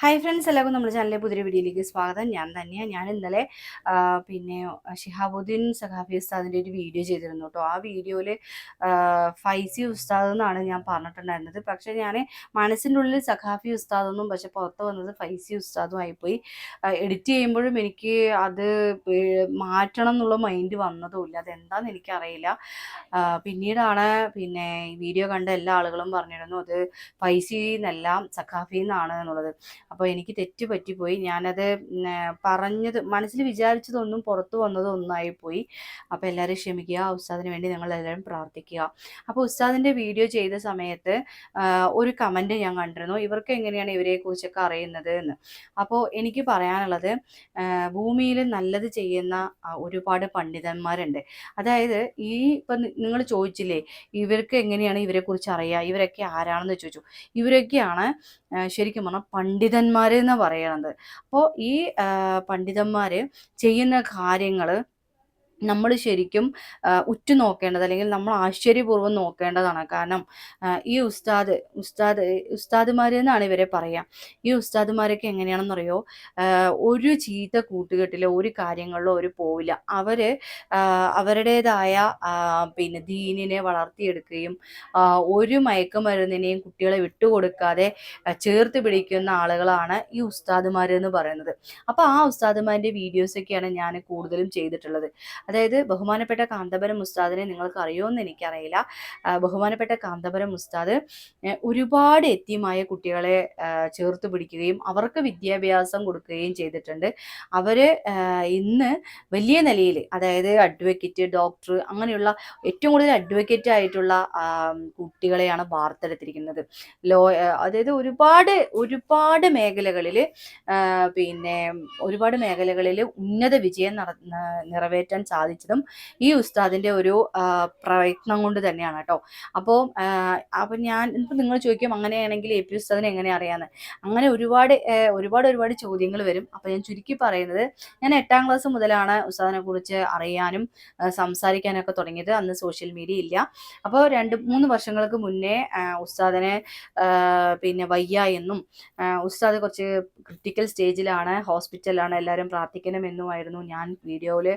Hi friends, എല്ലാവർക്കും നമ്മുടെ ചാനലിലെ പുതിയ വീഡിയോയിലേക്ക് സ്വാഗതം. ഞാൻ തന്നെയാണ്. ഞാൻ ഇന്നലെ പിന്നെ ഷിഹാബുദ്ദീൻ സഖാഫി ഉസ്താദിൻ്റെ ഒരു വീഡിയോ ചെയ്തിരുന്നു കേട്ടോ. ആ വീഡിയോയിൽ ഫൈസി ഉസ്താദ് എന്നാണ് ഞാൻ പറഞ്ഞിട്ടുണ്ടായിരുന്നത്. പക്ഷേ ഞാൻ മനസ്സിൻ്റെ ഉള്ളിൽ സഖാഫി ഉസ്താദെന്നും പക്ഷെ പുറത്ത് വന്നത് ഫൈസി ഉസ്താദും ആയിപ്പോയി. എഡിറ്റ് ചെയ്യുമ്പോഴും എനിക്ക് അത് മാറ്റണം എന്നുള്ള മൈൻഡ് വന്നതുമില്ല. അതെന്താണെന്ന് എനിക്കറിയില്ല. പിന്നീടാണ് ഈ വീഡിയോ കണ്ട എല്ലാ ആളുകളും പറഞ്ഞിരുന്നു അത് ഫൈസി എന്നല്ല സഖാഫി എന്നാണ് എന്നുള്ളത്. അപ്പോൾ എനിക്ക് തെറ്റ് പറ്റിപ്പോയി. ഞാനത് പറഞ്ഞത് മനസ്സിൽ വിചാരിച്ചതൊന്നും പുറത്തു വന്നതും ഒന്നായിപ്പോയി. അപ്പോൾ എല്ലാവരും ക്ഷമിക്കുക. ഉസ്താദിന് വേണ്ടി നിങ്ങളെല്ലാവരും പ്രാർത്ഥിക്കുക. അപ്പോൾ ഉസ്താദിൻ്റെ വീഡിയോ ചെയ്ത സമയത്ത് ഒരു കമൻറ്റ് ഞാൻ കണ്ടിരുന്നു, ഇവർക്ക് എങ്ങനെയാണ് ഇവരെക്കുറിച്ചൊക്കെ അറിയുന്നത് എന്ന്. അപ്പോൾ എനിക്ക് പറയാനുള്ളത്, ഭൂമിയിൽ നല്ലത് ചെയ്യുന്ന ഒരുപാട് പണ്ഡിതന്മാരുണ്ട്. അതായത് ഇപ്പം നിങ്ങൾ ചോദിച്ചില്ലേ ഇവർക്ക് എങ്ങനെയാണ് ഇവരെക്കുറിച്ച് അറിയുക, ഇവരൊക്കെ ആരാണെന്ന് ചോദിച്ചു. ഇവരൊക്കെയാണ് ശരിക്കും പറഞ്ഞാൽ പണ്ഡിതന്മാർ എന്ന് പറയണത്. അപ്പോൾ ഈ പണ്ഡിതന്മാർ ചെയ്യുന്ന കാര്യങ്ങൾ നമ്മൾ ശരിക്കും ഉറ്റുനോക്കേണ്ടത്, അല്ലെങ്കിൽ നമ്മൾ ആശ്ചര്യപൂർവ്വം നോക്കേണ്ടതാണ്. കാരണം ഈ ഉസ്താദുമാർ എന്നാണ് ഇവരെ പറയാം. ഈ ഉസ്താദുമാരൊക്കെ എങ്ങനെയാണെന്നറിയോ, ഒരു ചീത്ത കൂട്ടുകെട്ടിലോ ഒരു കാര്യങ്ങളിലോ അവർ പോവില്ല. അവർ അവരുടേതായ ദീനിനെ വളർത്തിയെടുക്കുകയും ഒരു മയക്കുമരുന്നിനെയും കുട്ടികളെ വിട്ടുകൊടുക്കാതെ ചേർത്ത് പിടിക്കുന്ന ആളുകളാണ് ഈ ഉസ്താദുമാർ എന്ന് പറയുന്നത്. അപ്പോൾ ആ ഉസ്താദുമാരുടെ വീഡിയോസൊക്കെയാണ് ഞാൻ കൂടുതലും ചെയ്തിട്ടുള്ളത്. അതായത് ബഹുമാനപ്പെട്ട കാന്തപുരം ഉസ്താദിനെ നിങ്ങൾക്ക് അറിയുമെന്ന് എനിക്കറിയില്ല. ബഹുമാനപ്പെട്ട കാന്തപുരം ഉസ്താദ് ഒരുപാട് എത്തിയമായ കുട്ടികളെ ചേർത്ത് പിടിക്കുകയും അവർക്ക് വിദ്യാഭ്യാസം കൊടുക്കുകയും ചെയ്തിട്ടുണ്ട്. അവർ ഇന്ന് വലിയ നിലയിൽ, അതായത് അഡ്വക്കേറ്റ്, ഡോക്ടർ, അങ്ങനെയുള്ള ഏറ്റവും കൂടുതൽ അഡ്വക്കേറ്റ് ആയിട്ടുള്ള കുട്ടികളെയാണ് വാർത്തെടുത്തിരിക്കുന്നത്. അതായത് ഒരുപാട് മേഖലകളിൽ ഒരുപാട് മേഖലകളിൽ ഉന്നത വിജയം നിറവേറ്റാൻ സാധിച്ചതും ഈ ഉസ്താദിൻ്റെ ഒരു പ്രയത്നം കൊണ്ട് തന്നെയാണ് കേട്ടോ. അപ്പോൾ ഇപ്പം നിങ്ങൾ ചോദിക്കും അങ്ങനെയാണെങ്കിൽ എ പി ഉസ്താദിനെ എങ്ങനെ അറിയാമെന്ന്. അങ്ങനെ ഒരുപാട് ചോദ്യങ്ങൾ വരും. അപ്പോൾ ഞാൻ ചുരുക്കി പറയുന്നത്, ഞാൻ 8ാം ക്ലാസ് മുതലാണ് ഉസ്താദിനെ കുറിച്ച് അറിയാനും സംസാരിക്കാനൊക്കെ തുടങ്ങിയത്. അന്ന് സോഷ്യൽ മീഡിയ ഇല്ല. അപ്പോൾ 2-3 വർഷങ്ങൾക്ക് മുന്നേ ഉസ്താദിനെ വയ്യ എന്നും ഉസ്താദ് കുറച്ച് ക്രിട്ടിക്കൽ സ്റ്റേജിലാണ്, ഹോസ്പിറ്റലിലാണ്, എല്ലാവരും പ്രാർത്ഥിക്കണമെന്നുമായിരുന്നു ഞാൻ വീഡിയോയിൽ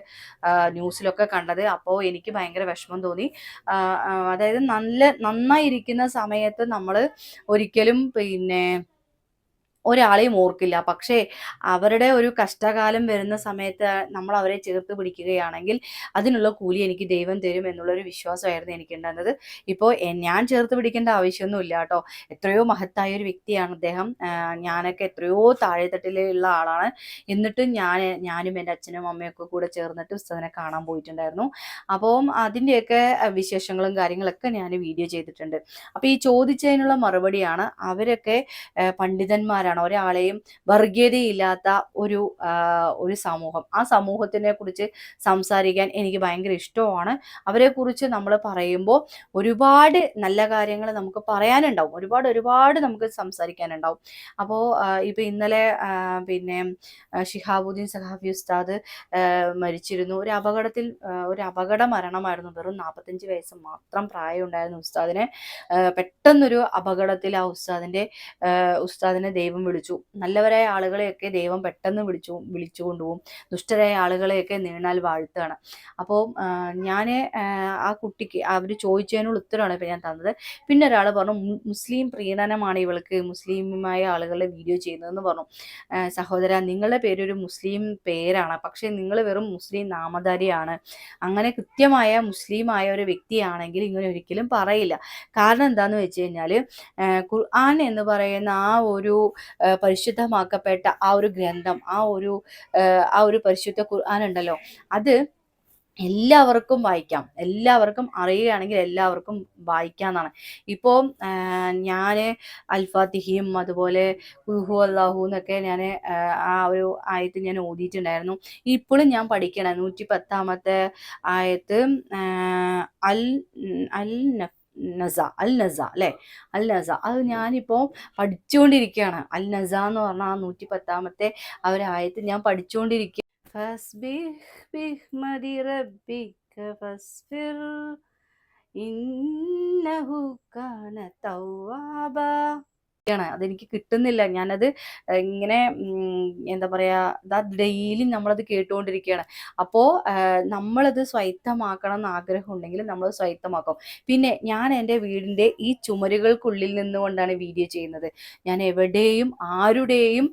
ന്യൂസിലൊക്കെ കണ്ടത്. അപ്പോൾ എനിക്ക് ഭയങ്കര വിഷമം തോന്നി. അതായത് നന്നായിരിക്കുന്ന സമയത്ത് നമ്മൾ ഒരിക്കലും ഒരാളെയും ഓർക്കില്ല. പക്ഷേ അവരുടെ ഒരു കഷ്ടകാലം വരുന്ന സമയത്ത് നമ്മൾ അവരെ ചേർത്ത് പിടിക്കുകയാണെങ്കിൽ അതിനുള്ള കൂലി എനിക്ക് ദൈവം തരും എന്നുള്ളൊരു വിശ്വാസമായിരുന്നു എനിക്കുണ്ടായിരുന്നത്. ഇപ്പോൾ ഞാൻ ചേർത്ത് പിടിക്കേണ്ട ആവശ്യമൊന്നുമില്ല കേട്ടോ. എത്രയോ മഹത്തായ ഒരു വ്യക്തിയാണ് അദ്ദേഹം. ഞാനൊക്കെ എത്രയോ താഴെത്തട്ടിലുള്ള ആളാണ്. എന്നിട്ടും ഞാനും എൻ്റെ അച്ഛനും അമ്മയൊക്കെ കൂടെ ചേർന്നിട്ട് ഉസ്താദിനെ കാണാൻ പോയിട്ടുണ്ടായിരുന്നു. അപ്പോൾ അതിൻ്റെയൊക്കെ വിശേഷങ്ങളും കാര്യങ്ങളൊക്കെ ഞാൻ വീഡിയോ ചെയ്തിട്ടുണ്ട്. അപ്പോൾ ഈ ചോദിച്ചതിനുള്ള മറുപടിയാണ്, അവരൊക്കെ പണ്ഡിതന്മാരാണ്. ഒരാളെയും വർഗീയതയില്ലാത്ത ഒരു സമൂഹം, ആ സമൂഹത്തിനെ കുറിച്ച് സംസാരിക്കാൻ എനിക്ക് ഭയങ്കര ഇഷ്ടമാണ്. അവരെക്കുറിച്ച് നമ്മൾ പറയുമ്പോൾ ഒരുപാട് നല്ല കാര്യങ്ങൾ നമുക്ക് പറയാനുണ്ടാവും, ഒരുപാട് നമുക്ക് സംസാരിക്കാനുണ്ടാവും. അപ്പോൾ ഇപ്പം ഇന്നലെ ഷിഹാബുദ്ദീൻ സഖാഫി ഉസ്താദ് മരിച്ചിരുന്നു. ഒരു അപകട മരണമായിരുന്നു. വെറും 45 വയസ്സ് മാത്രം പ്രായം ഉണ്ടായിരുന്നു ഉസ്താദിന്. പെട്ടെന്നൊരു അപകടത്തിൽ ആ ഉസ്താദിനെ ദൈവം വിളിച്ചു. നല്ലവരായ ആളുകളെയൊക്കെ ദൈവം പെട്ടെന്ന് വിളിച്ചു കൊണ്ടുപോകും. ദുഷ്ടരായ ആളുകളെയൊക്കെ നീണാൽ വാഴ്ത്തുകയാണ്. അപ്പോൾ ഞാൻ ആ കുട്ടിക്ക് അവർ ചോദിച്ചതിനുള്ള ഉത്തരമാണ് ഇപ്പം ഞാൻ തന്നത്. പിന്നെ ഒരാൾ പറഞ്ഞു, മുസ്ലിം പ്രീണനമാണ് ഇവൾക്ക് മുസ്ലിമായ ആളുകളുടെ വീഡിയോ ചെയ്യുന്നതെന്ന് പറഞ്ഞു. സഹോദര, നിങ്ങളുടെ പേരൊരു മുസ്ലിം പേരാണ്, പക്ഷേ നിങ്ങൾ വെറും മുസ്ലിം നാമധാരിയാണ്. അങ്ങനെ കൃത്യമായ മുസ്ലിമായ ഒരു വ്യക്തിയാണെങ്കിൽ ഇങ്ങനെ ഒരിക്കലും പറയില്ല. കാരണം എന്താണെന്ന് വെച്ച് കഴിഞ്ഞാൽ, ഖുർആൻ എന്ന് പറയുന്ന ആ ഒരു പരിശുദ്ധമാക്കപ്പെട്ട ആ ഒരു ഗ്രന്ഥം, ആ ഒരു പരിശുദ്ധ ഖുർആൻ ഉണ്ടല്ലോ, അത് എല്ലാവർക്കും വായിക്കാം. എല്ലാവർക്കും അറിയുകയാണെങ്കിൽ എല്ലാവർക്കും വായിക്കാമെന്നാണ്. ഇപ്പോൾ ഞാൻ അൽഫാത്തിഹിയും അതുപോലെ ഖുൽഹു അല്ലാഹു എന്നൊക്കെ ഞാൻ ആ ഒരു ആയത്ത് ഞാൻ ഓതിയിട്ടുണ്ടായിരുന്നു. ഇപ്പോഴും ഞാൻ പഠിക്കണം 110ാമത്തെ ആയത്ത്, അൽ അൽ അൽ നസ അല്ലേ, അൽ നസ. അത് ഞാനിപ്പോൾ പഠിച്ചുകൊണ്ടിരിക്കുകയാണ്. അൽ നസ എന്ന് പറഞ്ഞാൽ ആ 110ാമത്തെ ആ ഒരു ആയത്ത് ഞാൻ പഠിച്ചുകൊണ്ടിരിക്കുക. ബിഹ്മദി റബ്ബിക ഫസ്ബിർ ഇന്നഹു കാന തവ്വാബ. അതെനിക്ക് കിട്ടുന്നില്ല. ഞാനത് ഇങ്ങനെ എന്താ പറയുക, ഡെയിലി നമ്മളത് കേട്ടുകൊണ്ടിരിക്കുകയാണ്. അപ്പോൾ നമ്മളത് സ്വൈത്തമാക്കണം എന്ന് ആഗ്രഹമുണ്ടെങ്കിൽ നമ്മൾ സ്വൈത്തമാക്കും. പിന്നെ ഞാൻ എൻ്റെ വീടിൻ്റെ ഈ ചുമരുകൾക്കുള്ളിൽ നിന്നുകൊണ്ടാണ് വീഡിയോ ചെയ്യുന്നത്. ഞാൻ എവിടെയും ആരുടെയും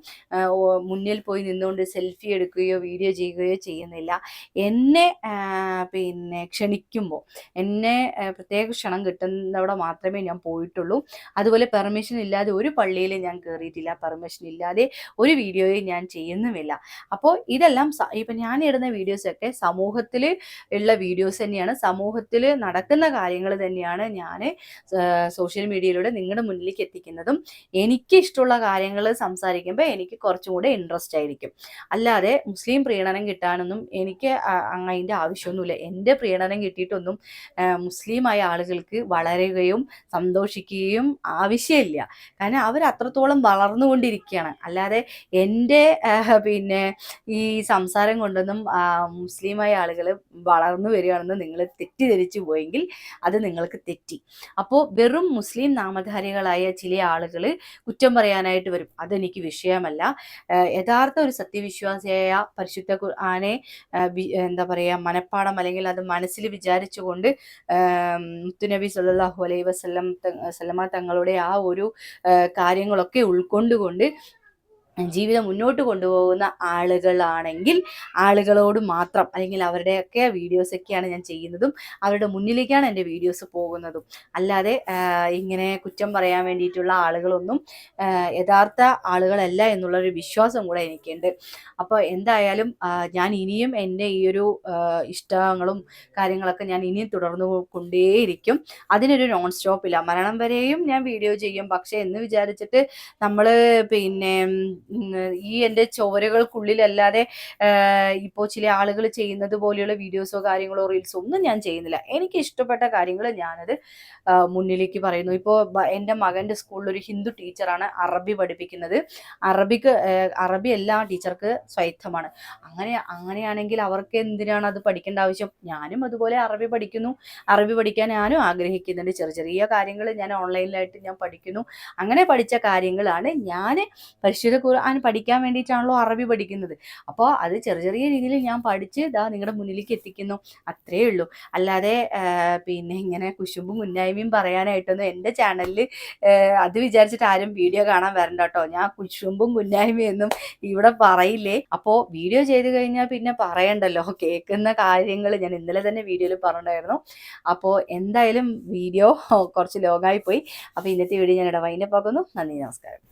മുന്നിൽ പോയി നിന്നുകൊണ്ട് സെൽഫി എടുക്കുകയോ വീഡിയോ ചെയ്യുകയോ ചെയ്യുന്നില്ല. എന്നെ പിന്നെ ക്ഷണിക്കുമ്പോൾ, എന്നെ പ്രത്യേക ക്ഷണം കിട്ടുന്നവിടെ മാത്രമേ ഞാൻ പോയിട്ടുള്ളൂ. അതുപോലെ പെർമിഷൻ ഇല്ലാതെ ഒരു പള്ളിയിൽ ഞാൻ കയറിയിട്ടില്ല. പെർമിഷൻ ഇല്ലാതെ ഒരു വീഡിയോയും ഞാൻ ചെയ്യുന്നുമില്ല. അപ്പോൾ ഇതെല്ലാം ഇപ്പം ഞാൻ ഇടുന്ന വീഡിയോസൊക്കെ സമൂഹത്തിൽ ഉള്ള വീഡിയോസ് തന്നെയാണ്, സമൂഹത്തിൽ നടക്കുന്ന കാര്യങ്ങൾ തന്നെയാണ് ഞാൻ സോഷ്യൽ മീഡിയയിലൂടെ നിങ്ങളുടെ മുന്നിലേക്ക് എത്തിക്കുന്നതും. എനിക്ക് ഇഷ്ടമുള്ള കാര്യങ്ങൾ സംസാരിക്കുമ്പോൾ എനിക്ക് കുറച്ചും കൂടെ ഇൻട്രസ്റ്റ് ആയിരിക്കും. അല്ലാതെ മുസ്ലിം പ്രീണനം കിട്ടാനൊന്നും എനിക്ക് അതിൻ്റെ ആവശ്യമൊന്നുമില്ല. എൻ്റെ പ്രീണനം കിട്ടിയിട്ടൊന്നും മുസ്ലിമായ ആളുകൾക്ക് വളരുകയും സന്തോഷിക്കുകയും ആവശ്യമില്ല. കാരണം അവർ അത്രത്തോളം വളർന്നുകൊണ്ടിരിക്കുകയാണ്. അല്ലാതെ എൻ്റെ പിന്നെ ഈ സംസാരം കൊണ്ടൊന്നും മുസ്ലിമായ ആളുകൾ വളർന്നു വരികയാണെന്ന് നിങ്ങൾ തെറ്റിദ്ധരിച്ചു പോയെങ്കിൽ അത് നിങ്ങൾക്ക് തെറ്റി. അപ്പോൾ വെറും മുസ്ലിം നാമധാരികളായ ചില ആളുകൾ കുറ്റം പറയാനായിട്ട് വരും. അതെനിക്ക് വിഷയമല്ല. യഥാർത്ഥ ഒരു സത്യവിശ്വാസിയായ പരിശുദ്ധ ഖുർആനെ എന്താ പറയുക, മനപ്പാടം അല്ലെങ്കിൽ അത് മനസ്സിൽ വിചാരിച്ചുകൊണ്ട് മുത്തുനബി സല്ലല്ലാഹു അലൈഹി വസല്ലമ തങ്ങളുടെ ആ ഒരു കാര്യങ്ങളൊക്കെ ഉൾക്കൊണ്ടുകൊണ്ട് ജീവിതം മുന്നോട്ട് കൊണ്ടുപോകുന്ന ആളുകളാണെങ്കിൽ ആളുകളോട് മാത്രം, അല്ലെങ്കിൽ അവരുടെയൊക്കെ വീഡിയോസൊക്കെയാണ് ഞാൻ ചെയ്യുന്നതും അവരുടെ മുന്നിലേക്കാണ് എൻ്റെ വീഡിയോസ് പോകുന്നതും. അല്ലാതെ ഇങ്ങനെ കുറ്റം പറയാൻ വേണ്ടിയിട്ടുള്ള ആളുകളൊന്നും യഥാർത്ഥ ആളുകളല്ല എന്നുള്ളൊരു വിശ്വാസം കൂടെ എനിക്കുണ്ട്. അപ്പോൾ എന്തായാലും ഞാൻ ഇനിയും എൻ്റെ ഈ ഒരു ഇഷ്ടങ്ങളും കാര്യങ്ങളൊക്കെ ഞാൻ ഇനിയും തുടർന്നു കൊണ്ടേയിരിക്കും. അതിനൊരു നോൺ സ്റ്റോപ്പില്ല. മരണം വരെയും ഞാൻ വീഡിയോ ചെയ്യും. പക്ഷേ എന്ന് വിചാരിച്ചിട്ട് നമ്മൾ പിന്നെ ഈ എൻ്റെ ചോരകൾക്കുള്ളിലല്ലാതെ ഇപ്പോൾ ചില ആളുകൾ ചെയ്യുന്നത് പോലെയുള്ള വീഡിയോസോ കാര്യങ്ങളോ റീൽസോ ഒന്നും ഞാൻ ചെയ്യുന്നില്ല. എനിക്ക് ഇഷ്ടപ്പെട്ട കാര്യങ്ങൾ ഞാനത് മുന്നിലേക്ക് പറയുന്നു. ഇപ്പോൾ എൻ്റെ മകൻ്റെ സ്കൂളിൽ ഒരു ഹിന്ദു ടീച്ചറാണ് അറബി പഠിപ്പിക്കുന്നത്. അറബി എല്ലാ ടീച്ചർക്ക് സ്വൈത്തമാണ്. അങ്ങനെയാണെങ്കിൽ അവർക്ക് എന്തിനാണ് അത് പഠിക്കേണ്ട ആവശ്യം? ഞാനും അതുപോലെ അറബി പഠിക്കുന്നു. അറബി പഠിക്കാൻ ഞാനും ആഗ്രഹിക്കുന്നുണ്ട്. ചെറിയ കാര്യങ്ങൾ ഞാൻ ഓൺലൈനിലായിട്ട് ഞാൻ പഠിക്കുന്നു. അങ്ങനെ പഠിച്ച കാര്യങ്ങളാണ് ഞാൻ പരിശുദ്ധ ഖുർആൻ പഠിക്കാൻ വേണ്ടിയിട്ടാണല്ലോ അറബി പഠിക്കുന്നത്. അപ്പോൾ അത് ചെറിയ രീതിയിൽ ഞാൻ പഠിച്ച് നിങ്ങളുടെ മുന്നിലേക്ക് എത്തിക്കുന്നു, അത്രയേ ഉള്ളൂ. അല്ലാതെ പിന്നെ ഇങ്ങനെ കുശുമ്പും കുന്നായ്മയും പറയാനായിട്ടൊന്നും എൻ്റെ ചാനലിൽ അത് വിചാരിച്ചിട്ട് ആരും വീഡിയോ കാണാൻ വരണ്ട കേട്ടോ. ഞാൻ കുശുമ്പും കുന്നായ്മയൊന്നും ഇവിടെ പറയില്ലേ. അപ്പോൾ വീഡിയോ ചെയ്ത് കഴിഞ്ഞാൽ പിന്നെ പറയണ്ടല്ലോ, കേൾക്കുന്ന കാര്യങ്ങൾ ഞാൻ ഇന്നലെ തന്നെ വീഡിയോയിൽ പറഞ്ഞിട്ടുണ്ടായിരുന്നു. അപ്പോൾ എന്തായാലും വീഡിയോ കുറച്ച് ലോങ്ങായി പോയി. അപ്പോൾ ഇന്നത്തെ വീഡിയോ ഞാൻ ഇവിടെ വൈൻഡപ്പ് ആക്കുന്നു. നന്ദി, നമസ്കാരം.